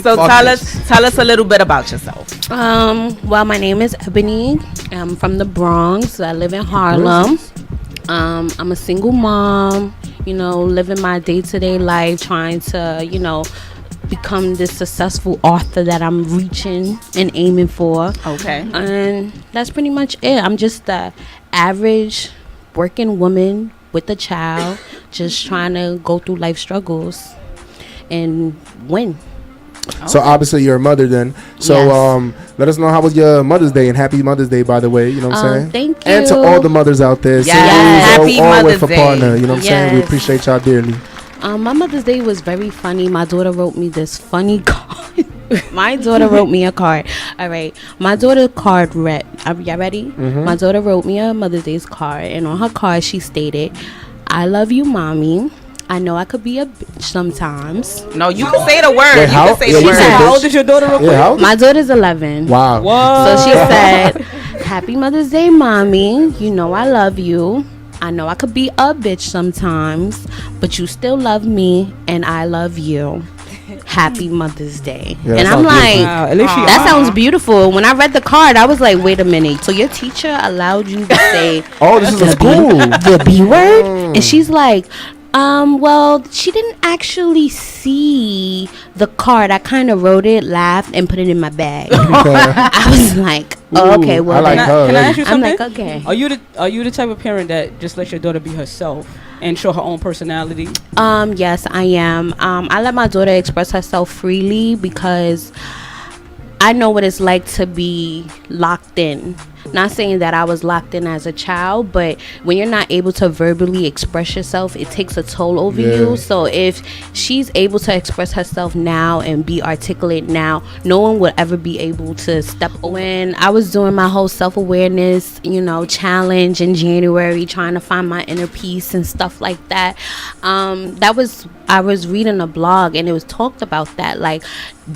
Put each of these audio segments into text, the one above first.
So tell us a little bit about yourself. Well, my name is Ebony. I'm from the Bronx. I live in Harlem. I'm a single mom, living my day-to-day life, trying to, become this successful author that I'm reaching and aiming for. Okay. And that's pretty much it. I'm just the average working woman with a child, just trying to go through life struggles and win. So obviously you're a mother then. So Yes. Let us know how was your Mother's Day, and happy Mother's Day, by the way. You know what I'm saying? Thank you. And to all the mothers out there. Yes. Happy Happy always Mother's for Day. partner. You know what I'm saying? We Yes. appreciate y'all dearly. My Mother's Day was very funny. My daughter wrote me this funny card. My daughter wrote me a card. All right. My daughter card read. Are y'all ready? Mm-hmm. My daughter wrote me a Mother's Day card, and on her card she stated, "I love you, mommy. I know I could be a bitch sometimes." No, you can say the word. Wait, you how? can say Yeah, the you word. said How bitch. old is your daughter real quick? Yeah, how? My daughter's 11. Wow. So she said, "Happy Mother's Day, mommy. You know I love you. I know I could be a bitch sometimes, but you still love me, and I love you. Happy Mother's Day." Yeah, that and I'm sounds like, Wow, at least she that sounds beautiful. When I read the card, I was like, wait a minute. So your teacher allowed you to say Oh, this is a school. the B word? And she's like, well, she didn't actually see the card. I kind of wrote it, laughed, and put it in my bag. I was like, oh, okay, well, I like then. her. Can I ask you I'm something? like, okay. Are you the type of parent that just lets your daughter be herself and show her own personality? Yes, I am. I let my daughter express herself freely because I know what it's like to be locked in. Not saying that I was locked in as a child, but when you're not able to verbally express yourself, it takes a toll over you. So if she's able to express herself now and be articulate now, no one will ever be able to step. When I was doing my whole self-awareness, challenge in January, trying to find my inner peace and stuff like that, I was reading a blog and it was talked about that, like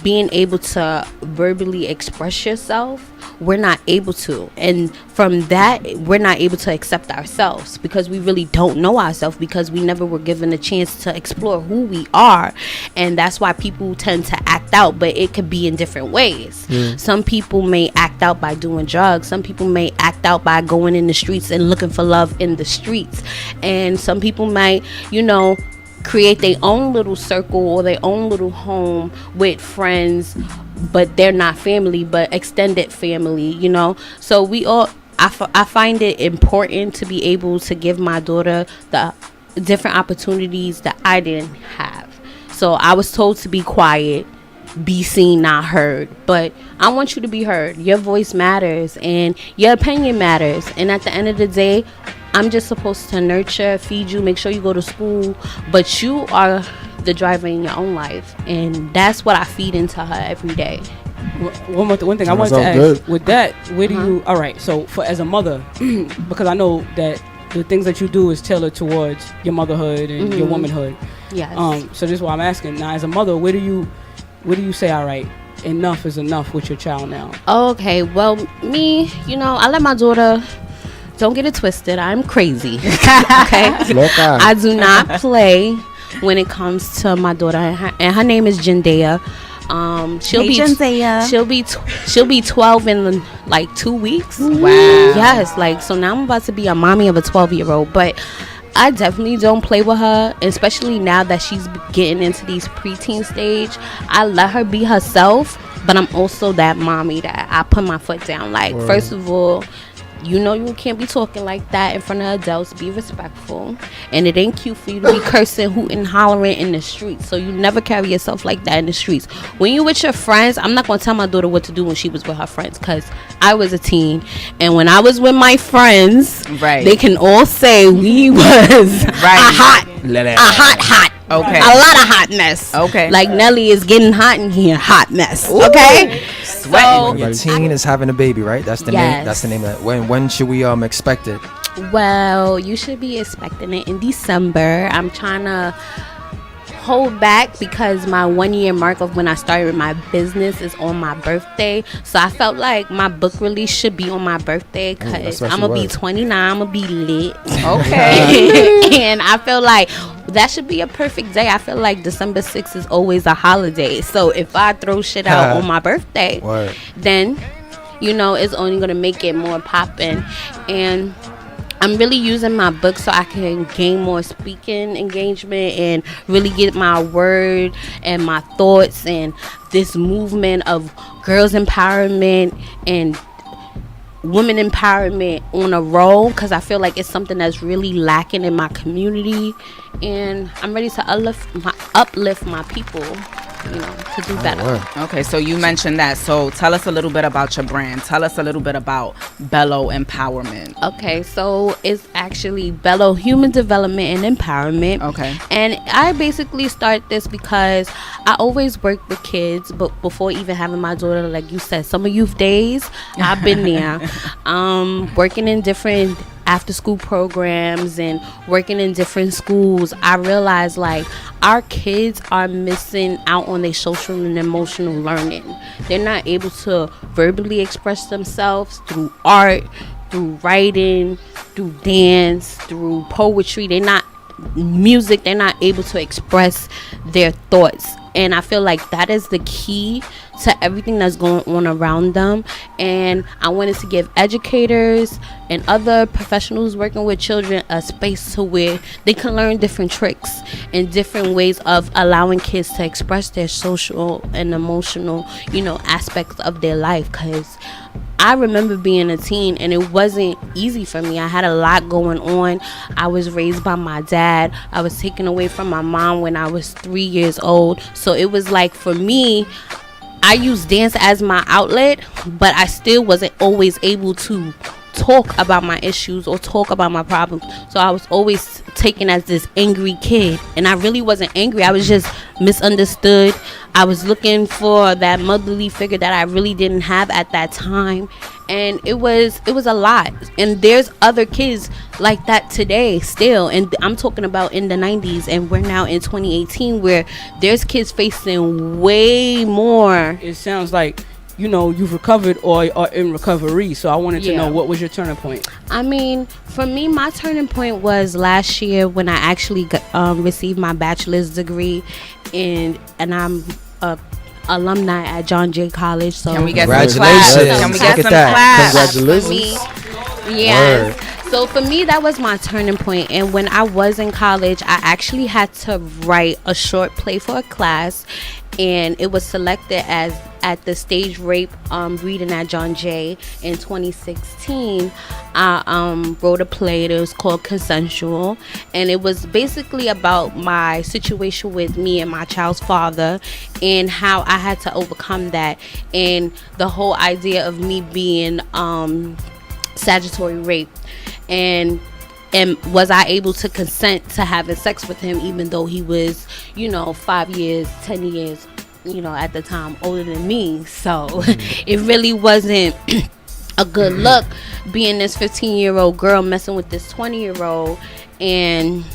being able to verbally express yourself, we're not able to, and from that we're not able to accept ourselves because we really don't know ourselves, because we never were given a chance to explore who we are. And that's why people tend to act out, but it could be in different ways. Some people may act out by doing drugs, some people may act out by going in the streets and looking for love in the streets, and some people might create their own little circle or their own little home with friends, but they're not family, but extended family, So I find it important to be able to give my daughter the different opportunities that I didn't have. So I was told to be quiet, be seen, not heard, but I want you to be heard. Your voice matters and your opinion matters, and at the end of the day, I'm just supposed to nurture, feed you, make sure you go to school, but you are the driver in your own life, and that's what I feed into her every day. One thing I wanted to ask with that, where do you? All right, so as a mother, because I know that the things that you do is tailored towards your motherhood and your womanhood. Yes. So this is why I'm asking now. As a mother, where do you say, all right, enough is enough with your child now? Okay, well, me, I let my daughter. Don't get it twisted. I'm crazy. Okay. I do not play when it comes to my daughter, and her name is Jendea. She'll be 12 in like 2 weeks. Wow. Yes, so now I'm about to be a mommy of a 12-year-old, but I definitely don't play with her, especially now that she's getting into these preteen stage. I let her be herself, but I'm also that mommy that I put my foot down. First of all, you can't be talking like that in front of adults. Be respectful, and it ain't cute for you to be cursing, hooting, hollering in the streets. So you never carry yourself like that in the streets. When you with your friends, I'm not gonna tell my daughter what to do when she was with her friends, because I was a teen, and when I was with my friends, they can all say we was a hot. Okay. A lot of hot mess. Okay. Like Nelly is getting hot in here. Hot mess. Ooh. Okay. So your teen is having a baby, right? That's the name. That's the name of it. When should we expect it? Well, you should be expecting it in December. I'm trying to hold back because my 1 year mark of when I started my business is on my birthday. So I felt like my book release should be on my birthday because I'm gonna be 29. I'm gonna be lit. Okay. And I feel like that should be a perfect day. I feel like December 6th is always a holiday. So if I throw shit out on my birthday, then, you know, it's only going to make it more poppin'. And I'm really using my book so I can gain more speaking engagement and really get my word and my thoughts and this movement of girls empowerment and women empowerment on a roll, because I feel like it's something that's really lacking in my community, and I'm ready to uplift my people, you know, to do better. Okay, so you mentioned that. So tell us a little bit about your brand. Tell us a little bit about Bello Empowerment. Okay, so it's actually Bello Human Development and Empowerment. Okay. And I basically start this because I always work with kids, but before even having my daughter, like you said, summer youth days, I've been there. Working in different after school programs and working in different schools, I realized like our kids are missing out on their social and emotional learning. They're not able to verbally express themselves through art, through writing, through dance, through poetry. They're not music. They're not able to express their thoughts. And I feel like that is the key to everything that's going on around them. And I wanted to give educators and other professionals working with children a space to where they can learn different tricks and different ways of allowing kids to express their social and emotional, you know, aspects of their life. Because I remember being a teen and it wasn't easy for me. I had a lot going on. I was raised by my dad. I was taken away from my mom when I was 3 years old. So it was like, for me, I used dance as my outlet, but I still wasn't always able to talk about my issues or talk about my problems. So I was always taken as this angry kid, and I really wasn't angry. I was just misunderstood. I was looking for that motherly figure that I really didn't have at that time, and it was a lot. And there's other kids like that today still, and I'm talking about in the 90s, and we're now in 2018 where there's kids facing way more. It sounds like, you know, you've recovered or are in recovery. So I wanted to know, what was your turning point? I mean, for me, my turning point was last year when I actually received my bachelor's degree, and I'm a alumni at John Jay College. So can we get congratulations? Some claps? Can we get some claps? Congratulations. Yeah. So for me, that was my turning point. And when I was in college, I actually had to write a short play for a class, and it was selected as at the stage rape reading at John Jay in 2016. I wrote a play that was called Consensual, and it was basically about my situation with me and my child's father and how I had to overcome that, and the whole idea of me being statutory rape, and was I able to consent to having sex with him even though he was, you know, 5 years, 10 years, you know, at the time older than me. So it really wasn't a good look being this 15-year-old girl messing with this 20-year-old and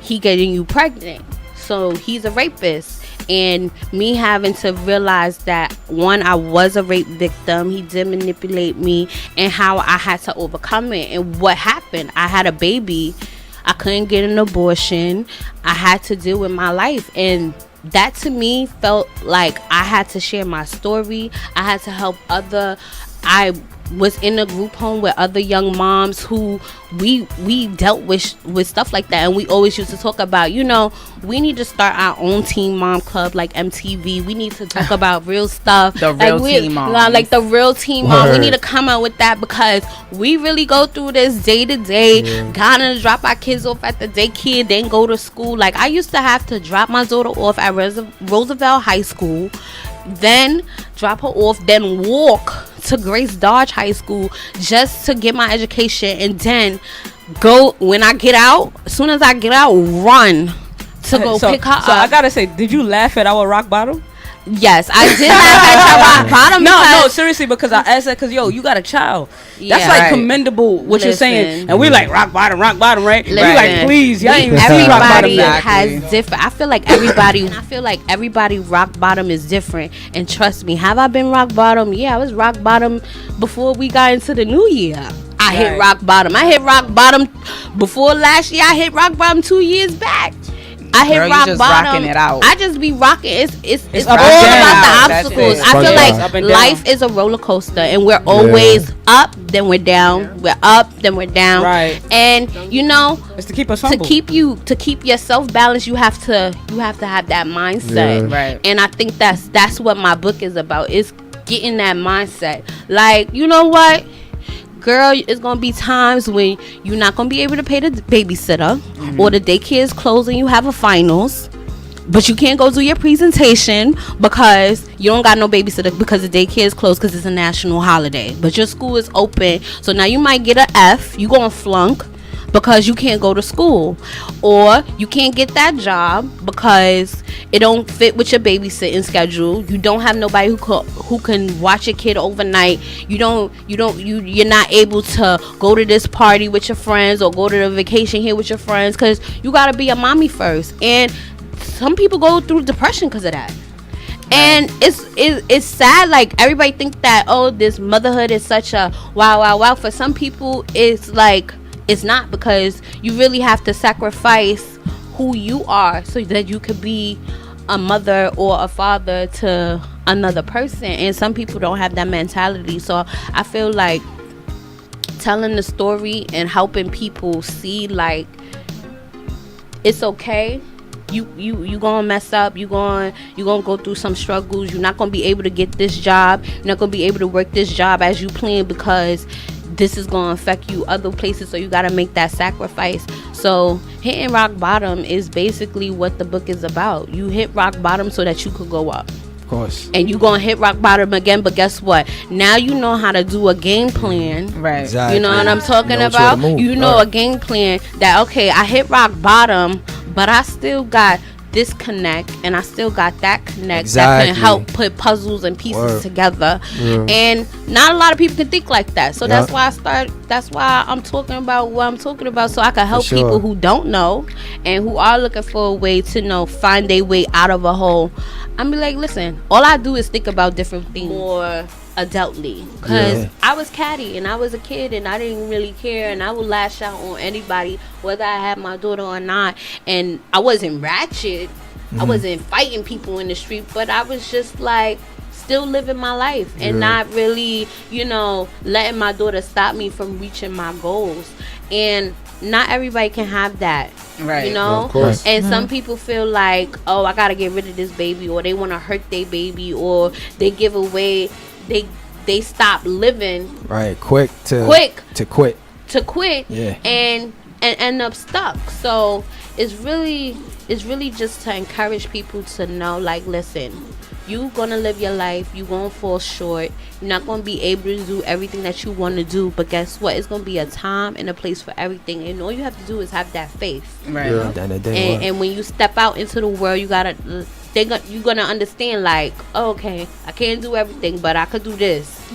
he getting you pregnant. So he's a rapist. And me having to realize that, one, I was a rape victim, he did manipulate me, and how I had to overcome it. And what happened, I had a baby, I couldn't get an abortion, I had to deal with my life. And that to me felt like I had to share my story. I had to help I was in a group home with other young moms who we dealt with stuff like that, and we always used to talk about, you know, we need to start our own teen mom club like MTV. We need to talk about real stuff, the real teen mom, like the real teen mom. We need to come out with that because we really go through this day to day. Gotta drop our kids off at the daycare, then go to school. Like I used to have to drop my daughter off at Roosevelt High School, then drop her off, then walk to Grace Dodge High School just to get my education, and then go, when I get out, as soon as I get out, run to go pick her up. So I gotta say, did you laugh at our rock bottom? Yes, I did laugh at your bottom. No, seriously, because I asked that because, yo, you got a child. That's like commendable what you're saying. And we like rock bottom, right? We like, please, y'all ain't even see rock bottom. Everybody has different. I feel like everybody rock bottom is different. And trust me, have I been rock bottom? Yeah, I was rock bottom before we got into the new year. I hit rock bottom. I hit rock bottom before last year. I hit rock bottom 2 years back. I hit Girl, rock just bottom. Rocking it out. I just be rocking. It's all about the obstacles. I feel like life is a roller coaster, and we're always up, then we're down. We're up, then we're down. Right. And you know, it's to keep us humble. To keep yourself balanced, you have to have that mindset. Yeah. Right. And I think that's what my book is about. Is getting that mindset. Like, you know what? Girl, it's gonna be times when you're not gonna be able to pay the babysitter, or the daycare is closed and you have a finals, but you can't go do your presentation because you don't got no babysitter because the daycare is closed because it's a national holiday. But your school is open, so now you might get an F. You gonna flunk because you can't go to school, or you can't get that job because it don't fit with your babysitting schedule. You don't have nobody who can watch your kid overnight. You're not able to go to this party with your friends or go to the vacation here with your friends because you gotta be a mommy first. And some people go through depression because of that. And it's sad. Like, everybody think that, oh, this motherhood is such a wow. For some people, it's like, it's not, because you really have to sacrifice who you are so that you could be a mother or a father to another person. And some people don't have that mentality. So I feel like telling the story and helping people see, like, it's okay. You gonna mess up. You gonna go through some struggles. You're not gonna be able to get this job. You're not gonna be able to work this job as you plan because this is going to affect you other places, so you got to make that sacrifice. So hitting rock bottom is basically what the book is about. You hit rock bottom so that you could go up. Of course. And you going to hit rock bottom again, but guess what? Now you know how to do a game plan. Right. Exactly. You know what I'm talking about? You know, a game plan that, okay, I hit rock bottom, but I still got this connect and I still got that connect that can help put puzzles and pieces together. And not a lot of people can think like that. So that's why I'm talking about what I'm talking about, so I can help people who don't know and who are looking for a way to find their way out of a hole. I'm be like, listen, all I do is think about different things more adultly, because I was catty and I was a kid and I didn't really care, and I would lash out on anybody whether I had my daughter or not. And I wasn't ratchet, I wasn't fighting people in the street, but I was just like still living my life and not really letting my daughter stop me from reaching my goals. And not everybody can have that, right? Of course. And some people feel like, oh, I gotta get rid of this baby, or they want to hurt their baby, or they give away, they stop living, right? Quick to quit, and end up stuck. So it's really just to encourage people to know, like, listen, you gonna live your life, you gonna fall short, you're not gonna be able to do everything that you want to do, but guess what, it's gonna be a time and a place for everything, and all you have to do is have that faith, right? And when you step out into the world, you're gonna understand, like, oh, okay, I can't do everything, but I could do this.